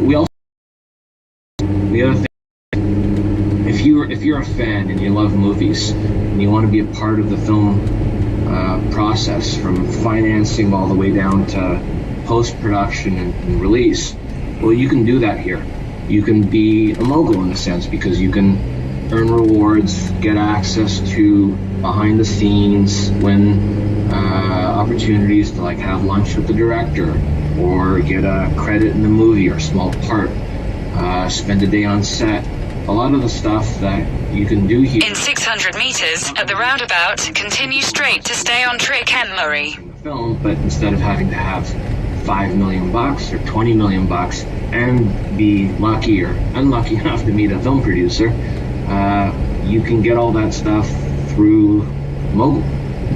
we also, the other thing, if you're a fan and you love movies and you want to be a part of the film process, from financing all the way down to post-production and release, well, you can do that here. You can be a mogul in a sense, because you can earn rewards, get access to behind the scenes, win opportunities to like have lunch with the director, or get a credit in the movie or a small part, spend a day on set. A lot of the stuff that you can do here. In 600 meters at the roundabout, continue straight to stay on Trick and Murray. Film, but instead of having to have $5 million or $20 million and be lucky or unlucky enough to meet a film producer, you can get all that stuff through Mogul,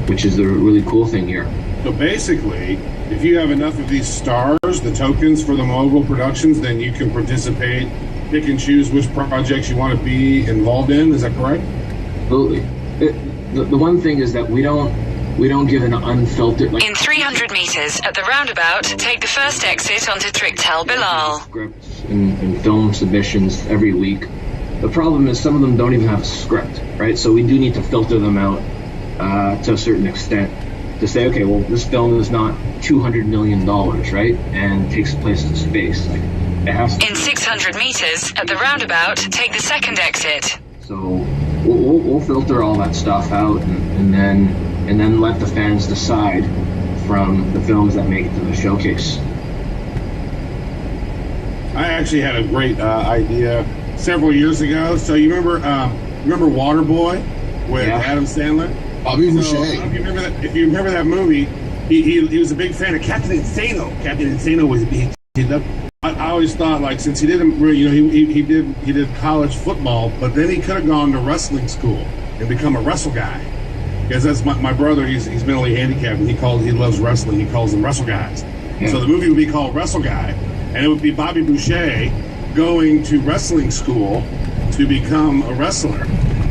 which is the really cool thing here. So basically, if you have enough of these stars, the tokens for the Mogul productions, then you can participate, pick and choose which projects you want to be involved in. Is that correct? Absolutely. The one thing is that we don't give an unfiltered. In 300 meters at the roundabout, take the first exit onto Tricktel Bilal. Scripts and film submissions every week. The problem is some of them don't even have a script, right? So we do need to filter them out to a certain extent to say, okay, well, this film is not $200 million, right? And takes place in space. Like, it has to. In 600 meters at the roundabout, take the second exit. So we'll filter all that stuff out and then let the fans decide from the films that make it to the showcase. I actually had a great idea several years ago. So you remember Waterboy with Adam Sandler? Bobby Boucher. If you remember that movie, he was a big fan of Captain Insano. Captain Insano was big. I always thought, like, since he didn't, he did college football, but then he could have gone to wrestling school and become a wrestle guy. Because that's my brother. He's mentally handicapped, and he loves wrestling. He calls them wrestle guys. Yeah. So the movie would be called Wrestle Guy, and it would be Bobby Boucher going to wrestling school to become a wrestler.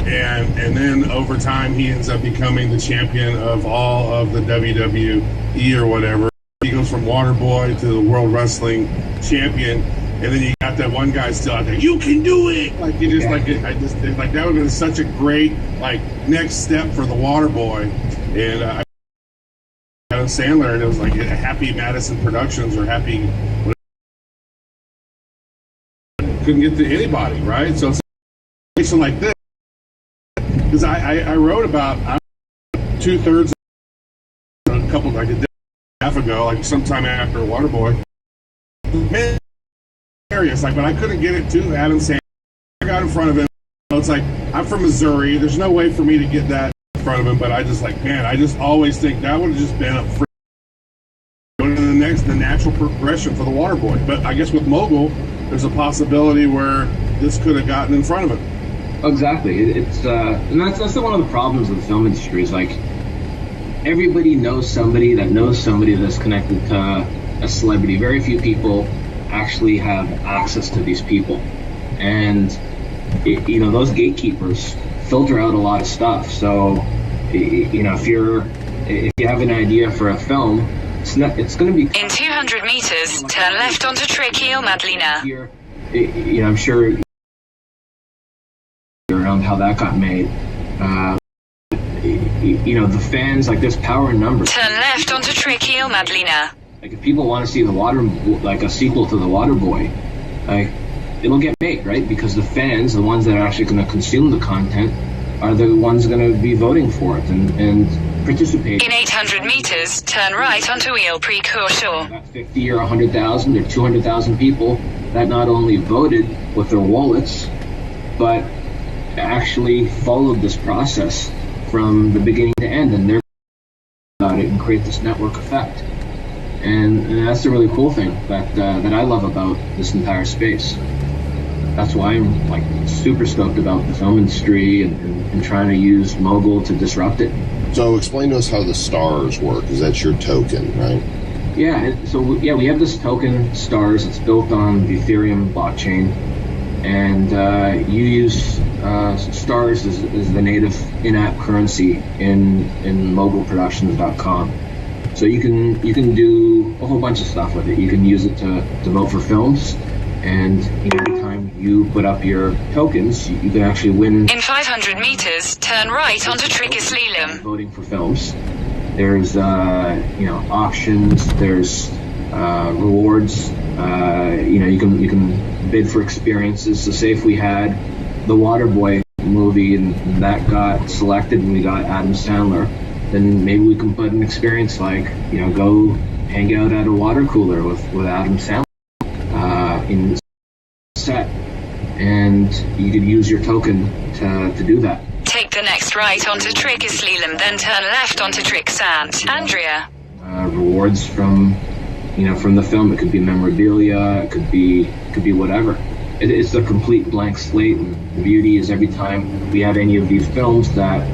And then over time, he ends up becoming the champion of all of the WWE or whatever. He goes from Waterboy to the World Wrestling Champion, and then you got that one guy still out there. You can do it! Like you just that would have been such a great next step for the Waterboy. And Adam Sandler, and it was like Happy Madison Productions or Happy. Couldn't get to anybody, right? So it's a situation like this. Because I wrote about 2/3 a couple like a day and a half ago, like sometime after Waterboy. Man, hilarious, but I couldn't get it to Adam Sandler. I got in front of him. It's like, I'm from Missouri. There's no way for me to get that in front of him, but I just always think that would have just been a free going to the natural progression for the Waterboy. But I guess with Mogul, there's a possibility where this could have gotten in front of him. Exactly. It's and that's one of the problems of the film industry is like everybody knows somebody that's connected to a celebrity. Very few people actually have access to these people, and those gatekeepers filter out a lot of stuff. So if you have an idea for a film, it's going to be in 200 meters. Turn left onto Tricky Madlina. Here, I'm sure. Around how that got made, the fans, like, there's power in numbers. Turn left onto Tricky Madlina. Like, if people want to see a sequel to the Waterboy, like, it'll get made, right? Because the fans, the ones that are actually going to consume the content, are the ones going to be voting for it and participating. In 800 meters, turn right onto Wheel Precursor. About 50 or 100,000 or 200,000 people that not only voted with their wallets, but actually followed this process from the beginning to end, and they're about it and create this network effect. And that's the really cool thing that I love about this entire space. That's why I'm super stoked about the film industry and trying to use Mogul to disrupt it. So explain to us how the stars work, because that's your token, right? Yeah, we have this token, Stars. It's built on the Ethereum blockchain, and you use Stars as the native in-app currency in mogulproductions.com. So you can do a whole bunch of stuff with it. You can use it to vote for films, And every time you put up your tokens, you can actually win. In 500 meters, turn right onto Trickersleelum. Voting for films. There's auctions. There's rewards. You can bid for experiences. So say if we had the Waterboy movie and that got selected and we got Adam Sandler, then maybe we can put an experience like go hang out at a water cooler with Adam Sandler in set, and you could use your token to do that. Take the next right onto Trickersleelum, then turn left onto Tricksant. Andrea. Rewards from the film. It could be memorabilia. It could be whatever. It's a complete blank slate. And the beauty is every time we have any of these films that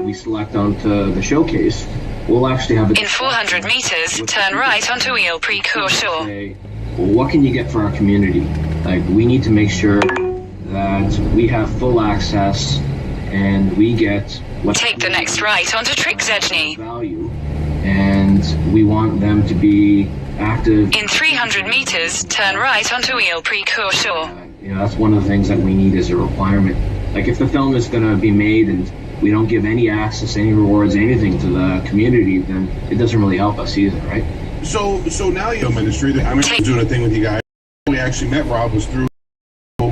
we select onto the showcase, we'll actually have In 400 meters, turn right onto Wheel Precursor. Say, well, what can you get for our community? Like, we need to make sure that we have full access and we get what. Take the next right onto Tricksedgny. Value, and we want them to be active. In 300 meters, turn right onto Wheel Precursor. That's one of the things that we need as a requirement. Like, if the film is going to be made and we don't give any access, any rewards, anything to the community, then it doesn't really help us either, right? So now you know ministry. I remember doing a thing with you guys. We actually met Rob was through.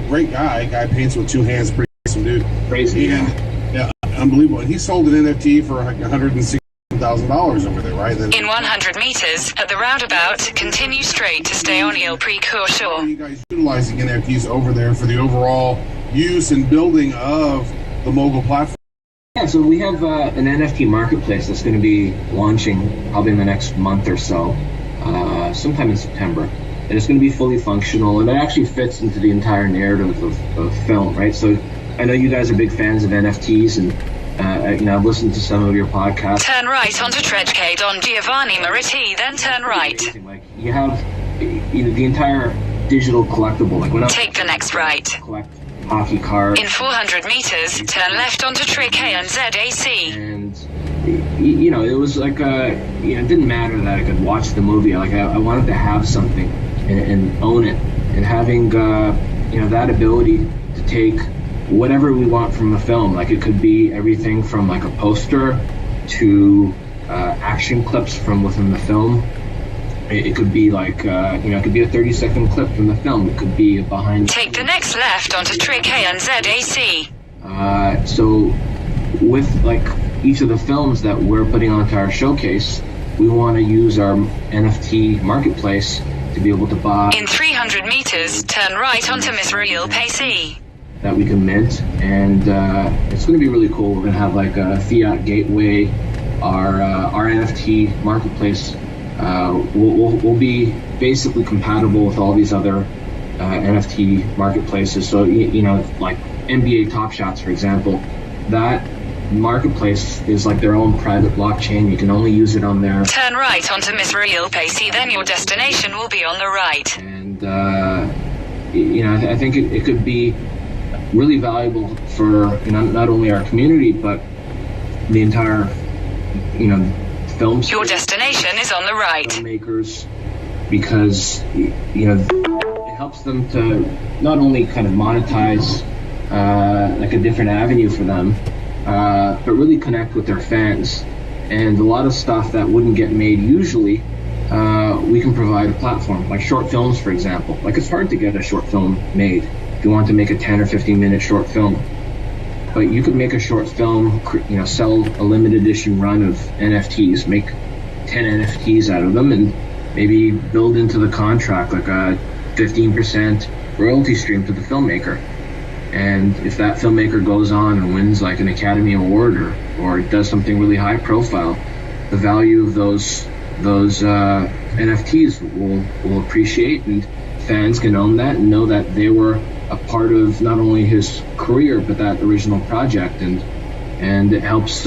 Great guy paints with two hands, pretty awesome dude. Crazy, and unbelievable. And he sold an NFT for like $160,000 over there, right? Then, in 100 meters, at the roundabout, continue straight to stay on Wheel Precursor. How are you guys utilizing NFTs over there for the overall use and building of the mogul platform? Yeah, so we have an NFT marketplace that's going to be launching probably in the next month or so, sometime in September. And it's going to be fully functional, and it actually fits into the entire narrative of film, right? So I know you guys are big fans of NFTs, and I've listened to some of your podcasts. Turn right onto Tredgecade on Giovanni Maritti, then turn right. Like, you have the entire digital collectible. Like, when I take the next right. Collect hockey cards. In 400 meters, turn left onto Trick A and ZAC. And it was like it didn't matter that I could watch the movie. Like, I wanted to have something and own it, and having that ability to take whatever we want from a film. Like, it could be everything from like a poster to action clips from within the film. It could be like it could be a 30-second clip from the film. It could be a behind. Take the next left onto Trick A and ZAC. So with like each of the films that we're putting onto our showcase, we want to use our NFT marketplace to be able to buy. In 300 meters, turn right onto Misrael Pacey. That we can mint, and it's going to be really cool. We're going to have like a fiat gateway. Our NFT marketplace will be basically compatible with all these other NFT marketplaces. So like NBA Top Shots, for example, that marketplace is like their own private blockchain. You can only use it on there. Turn right onto Misrael Pacey, then your destination will be on the right. And I think it could be really valuable for not only our community but the entire film. Your destination is on the right. Filmmakers, because it helps them to not only kind of monetize like a different avenue for them, but really connect with their fans. And a lot of stuff that wouldn't get made usually, we can provide a platform, like short films, for example. Like, it's hard to get a short film made if you want to make a 10 or 15 minute short film. But you could make a short film, sell a limited edition run of NFTs, make 10 NFTs out of them, and maybe build into the contract like a 15% royalty stream to the filmmaker. And if that filmmaker goes on and wins like an Academy Award or does something really high profile, the value of those NFTs will appreciate, and fans can own that and know that they were a part of not only his career but that original project, and it helps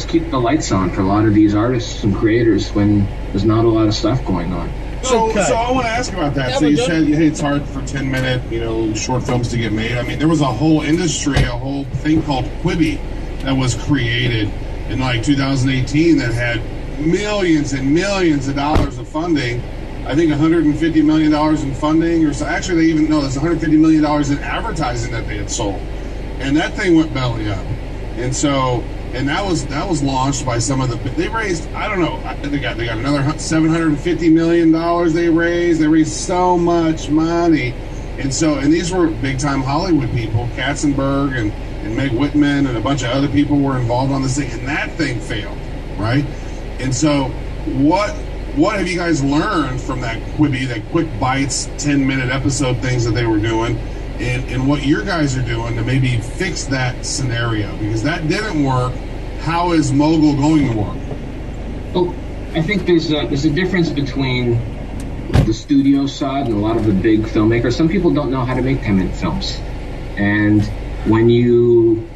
keep the lights on for a lot of these artists and creators when there's not a lot of stuff going on. So I want to ask about that. So you said, hey, it's hard for 10-minute, short films to get made. I mean, there was a whole industry, a whole thing called Quibi that was created in like 2018 that had millions and millions of dollars of funding I think $150 million in funding, or so. Actually, they even know that's $150 million in advertising that they had sold, and that thing went belly up. And so, and that was launched by some of the. They raised, I don't know, they got another $750 million they raised. They raised so much money, and these were big time Hollywood people, Katzenberg and Meg Whitman and a bunch of other people were involved on this thing, and that thing failed, right? And so, what have you guys learned from that Quibi, that quick bites, 10-minute episode things that they were doing, and what your guys are doing to maybe fix that scenario? Because that didn't work. How is Mogul going to work? Well, I think there's a difference between the studio side and a lot of the big filmmakers. Some people don't know how to make 10-minute films, and when you,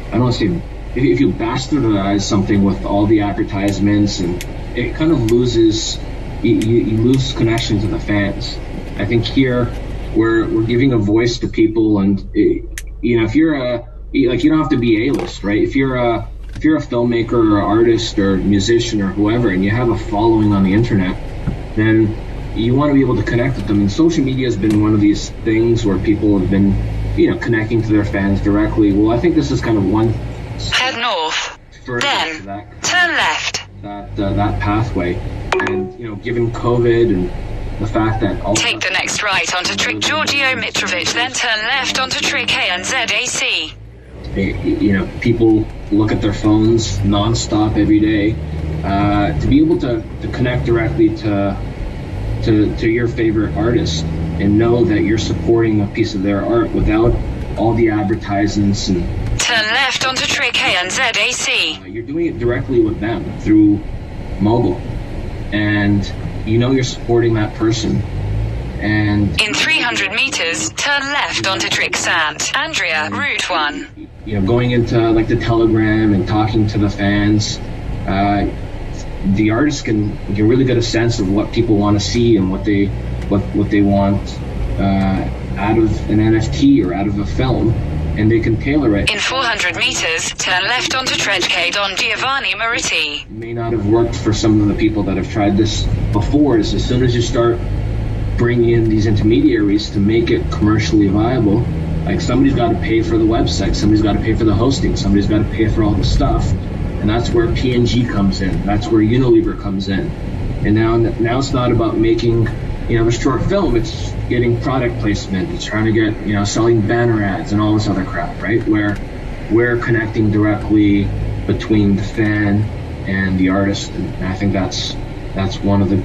I don't want to say, if you bastardize something with all the advertisements, and it kind of loses, you lose connection to the fans. I think here we're giving a voice to people, and if you're you don't have to be A-list, right? If you're a filmmaker or artist or musician or whoever, and you have a following on the internet, then you want to be able to connect with them. And social media has been one of these things where people have been, connecting to their fans directly. Well, I think this is kind of one. Head north, then turn left. That pathway, and given COVID and the fact that take the next right onto Trick Giorgio Mitrovic, then turn left onto Trick ANZAC. People look at their phones nonstop every day. To be able to connect directly to your favorite artist and know that you're supporting a piece of their art without all the advertisements and turn left onto Trick ANZAC. You're doing it directly with them through Mogul, and you're supporting that person. And in 300 meters, turn left onto Trick Sant Andrea, Route 1. Going into like the Telegram and talking to the fans, the artists can really get a sense of what people want to see and what they want out of an NFT or out of a film, and they can tailor it. In 400 meters, turn left onto Tredke Don Giovanni Mariti. It may not have worked for some of the people that have tried this before. Is as soon as you start bringing in these intermediaries to make it commercially viable, like somebody's got to pay for the website, somebody's got to pay for the hosting, somebody's got to pay for all the stuff, and that's where P&G comes in. That's where Unilever comes in. And now it's not about making a short film. It's getting product placement. It's trying to get selling banner ads and all this other crap, right? Where we're connecting directly between the fan and the artist, and I think that's one of the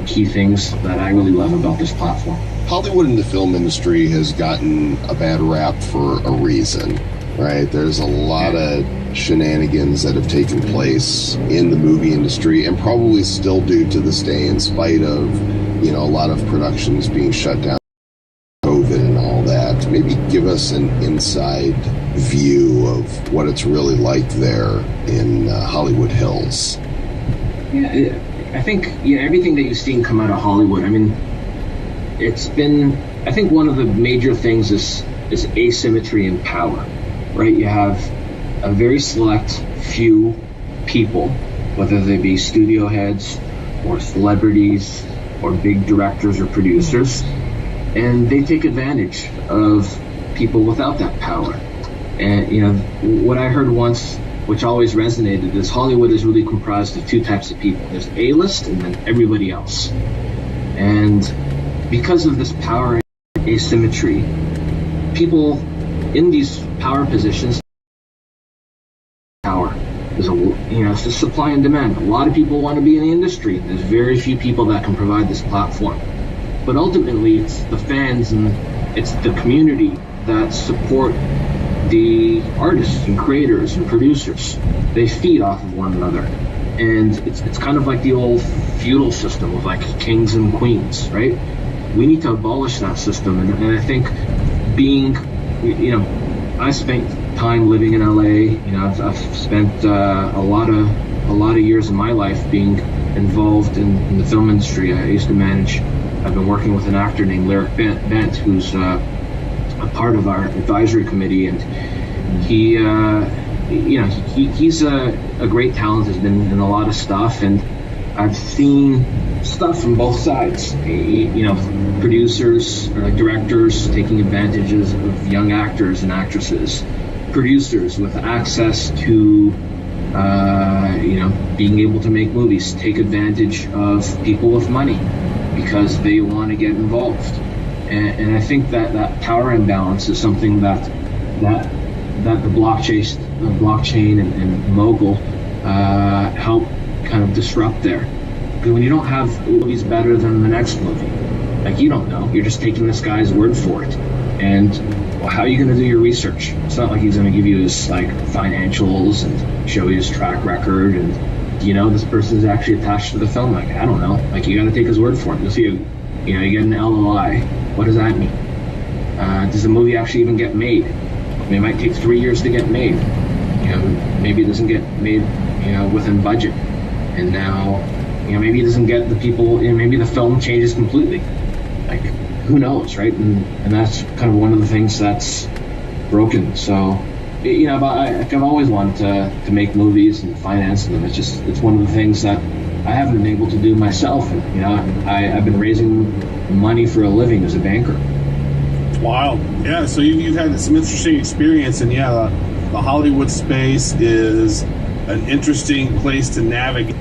key things that I really love about this platform. Hollywood and the film industry has gotten a bad rap for a reason, right? There's a lot of shenanigans that have taken place in the movie industry, and probably still do to this day, in spite of a lot of productions being shut down, COVID and all that. Maybe give us an inside view of what it's really like there in Hollywood Hills. Yeah, I think everything that you've seen come out of Hollywood. I mean, it's been. I think one of the major things is asymmetry in power, right? You have a very select few people, whether they be studio heads or celebrities or big directors or producers, and they take advantage of people without that power. And what I heard once, which always resonated, is Hollywood is really comprised of two types of people. There's A-list and then everybody else. And because of this power and asymmetry, people in these power positions, it's just supply and demand. A lot of people want to be in the industry. There's very few people that can provide this platform. But ultimately, it's the fans and it's the community that support the artists and creators and producers. They feed off of one another. And it's kind of like the old feudal system of like kings and queens, right? We need to abolish that system. And I think being, I spent time living in LA. I've spent a lot of years of my life being involved in the film industry. I used to manage. I've been working with an actor named Lyric Bent, who's a part of our advisory committee, and he's a great talent. Has been in a lot of stuff, and I've seen stuff from both sides. You know, producers or like directors taking advantages of young actors and actresses, producers with access to you know, being able to make movies take advantage of people with money because they want to get involved. And I think that power imbalance is something that the blockchain and mogul help kind of disrupt there. Because when you don't have movies better than the next movie, like, you don't know, you're just taking this guy's word for it. And well, how are you going to do your research? It's not like he's going to give you his like financials and show you his track record and, you know, this person is actually attached to the film. Like, I don't know. Like, you got to take his word for it. You'll see, you know, you get an LOI. What does that mean? Does the movie actually even get made? I mean, it might take 3 years to get made. You know, maybe it doesn't get made, you know, within budget. And now, you know, maybe it doesn't get the people, you know, maybe the film changes completely. Like, who knows, right? And that's kind of one of the things that's broken. So, you know, but I've always wanted to make movies and finance them. It's one of the things that I haven't been able to do myself. And, you know, I've been raising money for a living as a banker. Wild. Yeah, so you've had some interesting experience, and yeah, the Hollywood space is an interesting place to navigate.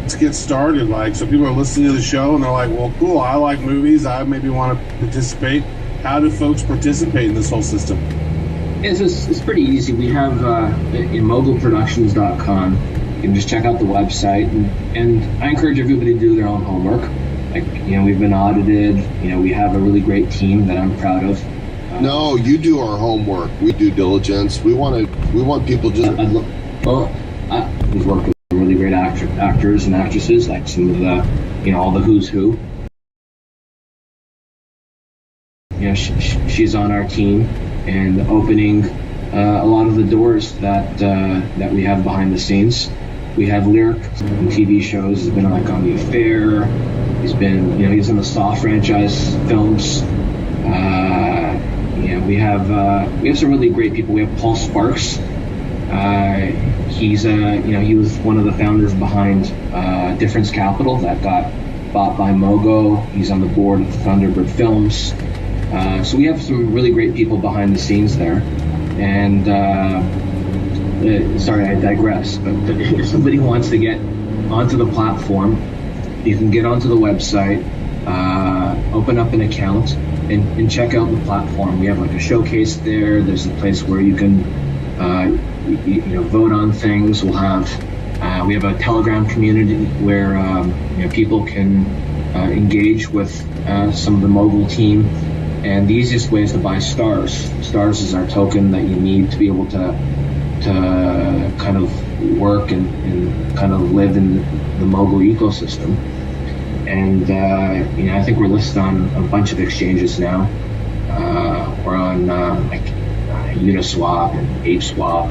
Let's get started. Like, so people are listening to the show and they're like, well, cool, I like movies, I maybe want to participate. How do folks participate in this whole system? It's pretty easy. We have in mogulproductions.com. You can just check out the website, and I encourage everybody to do their own homework. Like, you know, we've been audited. You know, we have a really great team that I'm proud of. No, you do our homework. We do diligence. We want people just. We've worked with really great actors and actresses, like some of the, you know, all the who's who. You know, she's on our team and opening a lot of the doors that we have behind the scenes. We have Lyric on TV shows. He's been like on The Affair. He's been, you know, he's in the Saw franchise films. You know, we have some really great people. We have Paul Sparks. He's you know, he was one of the founders behind Difference Capital that got bought by Mogo. He's on the board of Thunderbird Films. So we have some really great people behind the scenes there. And sorry, I digress. But if somebody wants to get onto the platform, you can get onto the website, open up an account, and check out the platform. We have like a showcase there. There's a place where you can you know, vote on things. We have a Telegram community where you know, people can engage with some of the Mogul team. And the easiest way is to buy stars. Stars is our token that you need to be able to kind of work and kind of live in the Mogul ecosystem. And you know, I think we're listed on a bunch of exchanges now. We're on like Uniswap and ApeSwap.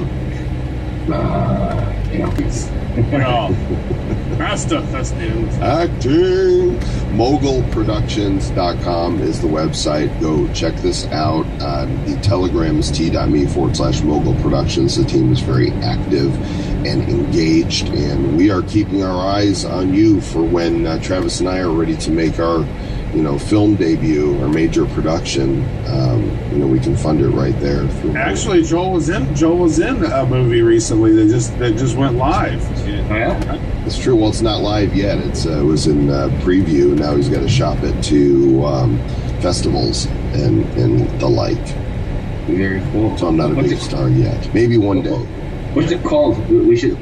You know. Oh, that stuff, that's new. Acting. Mogulproductions.com is the website. Go check this out. The Telegram is t.me/mogulproductions. The team is very active and engaged, and we are keeping our eyes on you for when Travis and I are ready to make our, you know, film debut or major production. You know, we can fund it right there. Actually, Joel was in a movie recently that just went live. Oh, yeah? It's true. Well, it's not live yet. It was in preview. Now he's got to shop it to festivals and the like. Very cool. So I'm not a big star yet. Maybe one day. What's it called? We should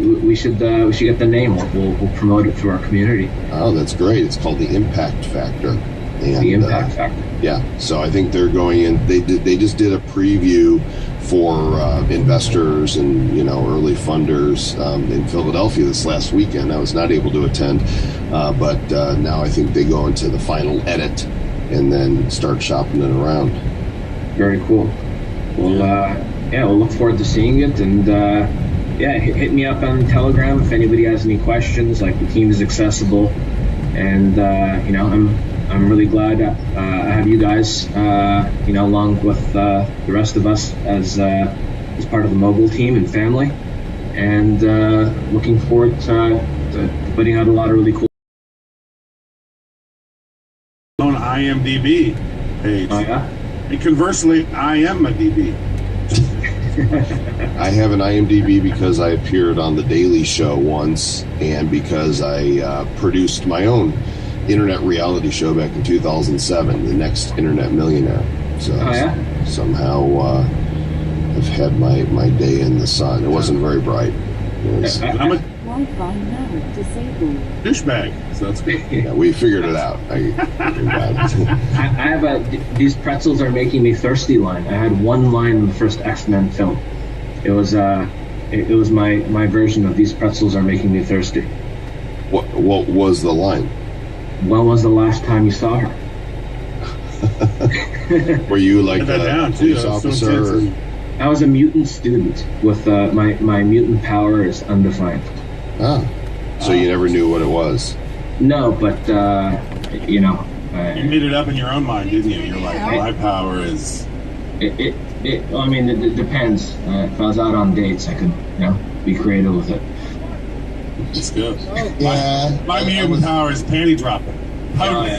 get the name. We'll promote it through our community. Oh, that's great. It's called the Impact Factor. And, the Impact Factor. Yeah. So I think they're going in. They just did a preview for investors and, you know, early funders in Philadelphia this last weekend. I was not able to attend, but now I think they go into the final edit and then start shopping it around. Very cool. Well, yeah, we'll look forward to seeing it, and yeah, hit me up on Telegram if anybody has any questions. Like, the team is accessible, and you know, I'm really glad I have you guys, you know, along with the rest of us as part of the Mogul team and family, and looking forward to putting out a lot of really cool IMDb page. Oh yeah. And conversely, I am a DB. I have an IMDb because I appeared on The Daily Show once, and because I produced my own internet reality show back in 2007, The Next Internet Millionaire. So somehow I've had my day in the sun. It wasn't very bright. I'm a Wi-Fi now disabled. douchebag, so that's good. Yeah, we figured it out. I I have these pretzels are making me thirsty line. I had one line in the first X-Men film. It was my version of these pretzels are making me thirsty. What was the line? When was the last time you saw her? Were you like Put that a down, too. police That's so officer? intense. I was a mutant student with my mutant power is undefined. So you never knew what it was. No, but you know, You made it up in your own mind, didn't you? You're like, my power is. I mean, it depends. If I was out on dates, I could, be creative with it. It's good. Yeah. My mutant power is panty dropping. Oh, yeah.